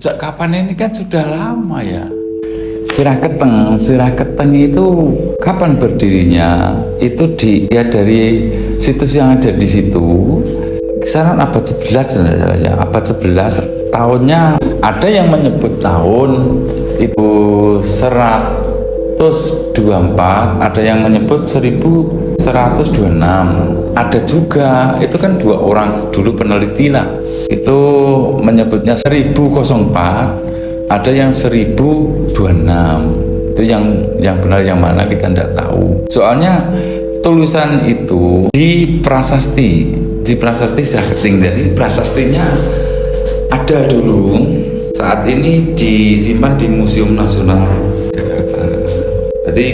Sejak kapan ini kan sudah lama ya. Sirah Keteng itu kapan berdirinya? Itu dari situs yang ada di situ. Kisaran abad 11 ya, abad 11 tahunnya. Ada yang menyebut tahun itu 124, ada yang menyebut 1126. Ada juga, itu kan dua orang dulu peneliti lah, itu menyebutnya 1004, ada yang 1026. Itu yang benar yang mana kita tidak tahu. Soalnya tulisan itu di prasasti Sirah Keteng. Jadi prasastinya ada dulu, saat ini disimpan di Museum Nasional Jakarta. Jadi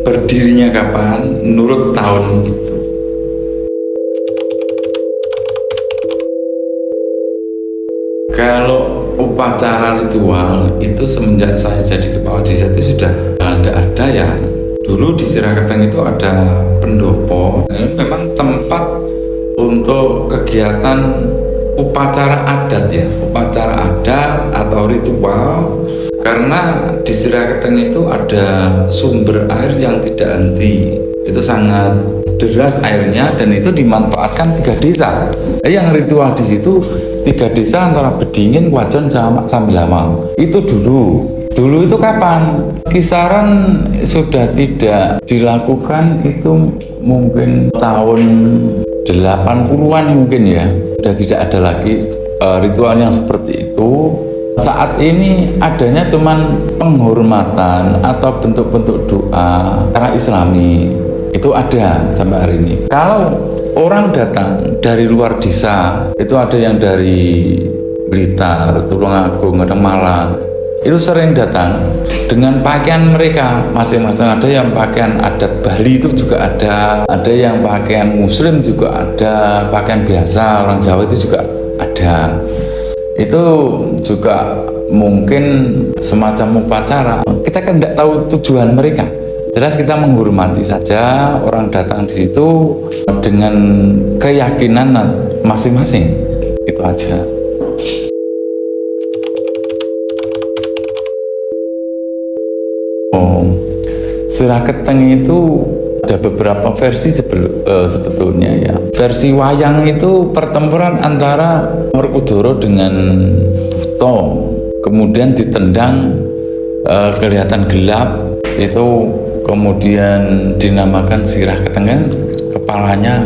berdirinya kapan menurut tahun itu. Kalau upacara ritual itu semenjak saya jadi kepala desa itu sudah ada ya. Dulu di Sirah Keteng itu ada pendopo. Ini memang tempat untuk kegiatan upacara adat ya, upacara adat atau ritual. Karena di Sirah Keteng itu ada sumber air yang tidak henti. Itu sangat deras airnya dan itu dimanfaatkan 3 desa. Yang ritual di situ 3 desa antara Bedingin, Wajon, sama Sambilamang. Itu dulu itu kapan? Kisaran sudah tidak dilakukan itu mungkin tahun 80-an mungkin ya. Sudah tidak ada lagi ritual yang seperti itu. Saat ini adanya cuman penghormatan atau bentuk-bentuk doa secara Islami. Itu ada sampai hari ini. Kalau orang datang dari luar desa, itu ada yang dari Blitar, Tulungagung, ada Malang, itu sering datang dengan pakaian mereka masing-masing. Ada yang pakaian adat Bali itu juga ada yang pakaian Muslim juga ada, pakaian biasa orang Jawa itu juga ada. Itu juga mungkin semacam upacara. Kita kan tidak tahu tujuan mereka. Jelas kita menghormati saja orang datang di situ dengan keyakinan masing-masing. Itu aja. Sirah Keteng itu ada beberapa versi sebetulnya ya. Versi wayang itu pertempuran antara Werkudara dengan Buto. Kemudian ditendang, kelihatan gelap, itu kemudian dinamakan Sirah Keteng, kan kepalanya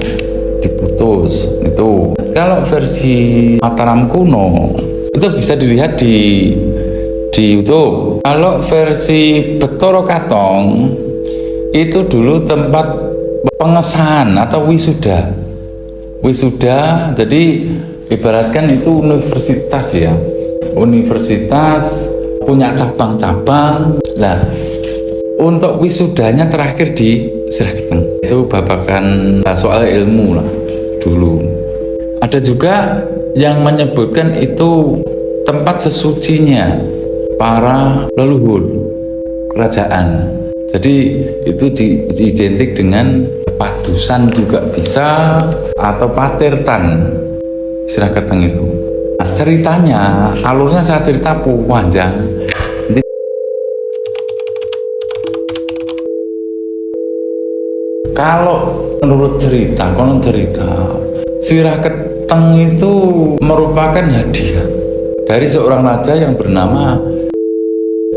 diputus. Itu kalau versi Mataram kuno itu bisa dilihat di YouTube. Kalau versi Betoro Katong itu dulu tempat pengesahan atau wisuda. Jadi ibaratkan itu universitas ya. Universitas punya cabang-cabang. Nah, untuk wisudanya terakhir di Sirah Keteng. Itu babakan soal ilmu lah dulu. Ada juga yang menyebutkan itu tempat sesucinya para leluhur kerajaan. Jadi itu diidentik dengan padusan juga bisa, atau patirtan Sirah Keteng itu. Nah, ceritanya, alurnya saya cerita panjang. Kalau menurut cerita, konon cerita, Sirah Keteng itu merupakan hadiah dari seorang raja yang bernama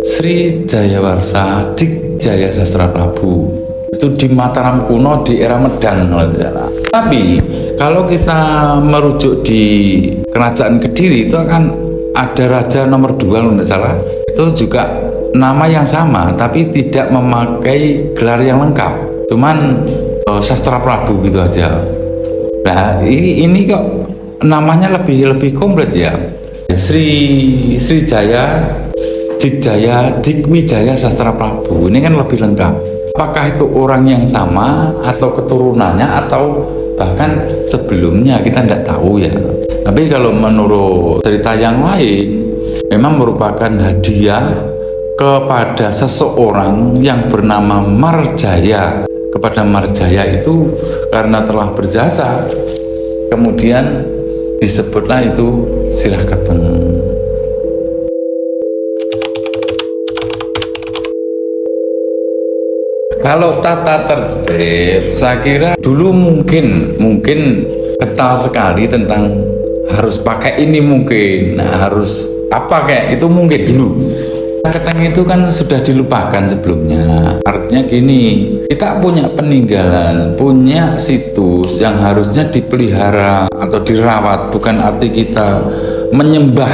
Sri Jayawarsa Dikjaya Sastra Prabu. Itu di Mataram kuno di era Medang kalau tidak salah. Tapi kalau kita merujuk di Kerajaan Kediri itu akan ada raja nomor 2 kalau tidak salah. Itu juga nama yang sama tapi tidak memakai gelar yang lengkap. Cuman Sastra Prabu gitu aja. Nah ini kok namanya lebih komplit ya. Sri Jaya Dikwijaya Sastra Prabu ini kan lebih lengkap. Apakah itu orang yang sama atau keturunannya atau bahkan sebelumnya, kita tidak tahu ya. Tapi kalau menurut cerita yang lain memang merupakan hadiah kepada seseorang yang bernama Marjaya. Kepada Marjaya itu karena telah berjasa, kemudian disebutlah itu Sirah Keteng. Kalau tata tertib, saya kira dulu mungkin kental sekali tentang harus pakai ini mungkin, nah, harus apa kayak itu mungkin dulu. Keteng itu kan sudah dilupakan sebelumnya. Artinya gini, kita punya peninggalan, punya situs yang harusnya dipelihara atau dirawat. Bukan arti kita menyembah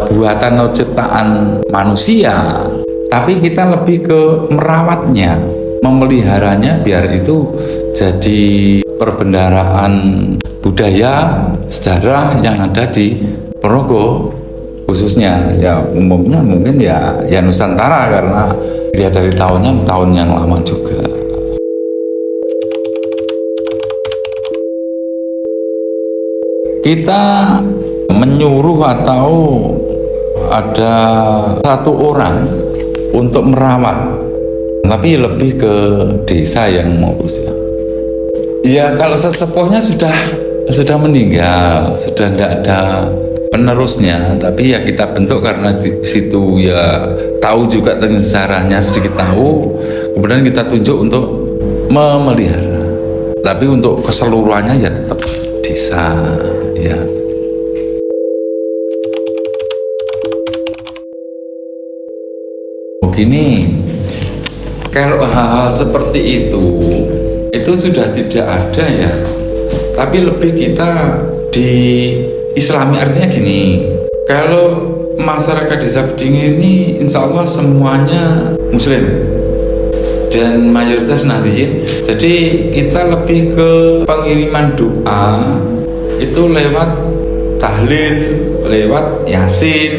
buatan atau ciptaan manusia, tapi kita lebih ke merawatnya, memeliharanya biar itu jadi perbendaharaan budaya, sejarah yang ada di Ponorogo khususnya. Ya umumnya mungkin ya Nusantara karena dia dari tahun yang lama juga. Kita menyuruh atau ada satu orang untuk merawat, tapi lebih ke desa yang mengurus ya. Ya kalau sesepuhnya sudah meninggal, sudah tidak ada penerusnya, tapi ya kita bentuk karena di situ ya tahu juga tentang sejarahnya, sedikit tahu, kemudian kita tunjuk untuk memelihara. Tapi untuk keseluruhannya ya tetap desa ya. Begini, kalau hal-hal seperti itu sudah tidak ada ya, tapi lebih kita di Islami. Artinya gini, kalau masyarakat desa Bedingin ini insya Allah semuanya muslim dan mayoritas Nahdiyin. Jadi kita lebih ke pengiriman doa itu lewat tahlil, lewat yasin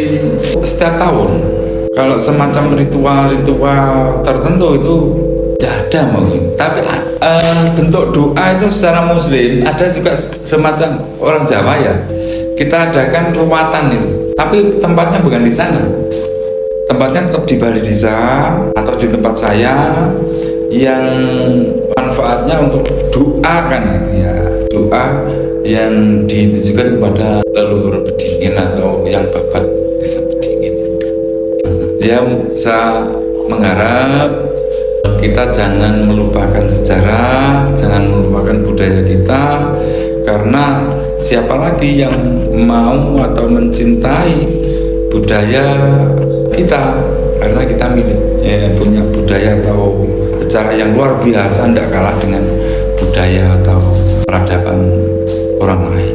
setiap tahun. Kalau semacam ritual tertentu itu tidak ada mungkin. Tapi bentuk doa itu secara muslim ada juga semacam orang Jawa ya. Kita adakan ruwatan itu, tapi tempatnya bukan di sana. Tempatnya tetap di Balai Desa atau di tempat saya yang manfaatnya untuk doa kan gitu ya. Doa yang ditujukan kepada leluhur Bedingin atau yang babat desa Bedingin. Ya, saya mengharap kita jangan melupakan sejarah, jangan melupakan budaya kita, karena siapa lagi yang mau atau mencintai budaya kita, karena kita punya budaya atau sejarah yang luar biasa, tidak kalah dengan budaya atau peradaban orang lain.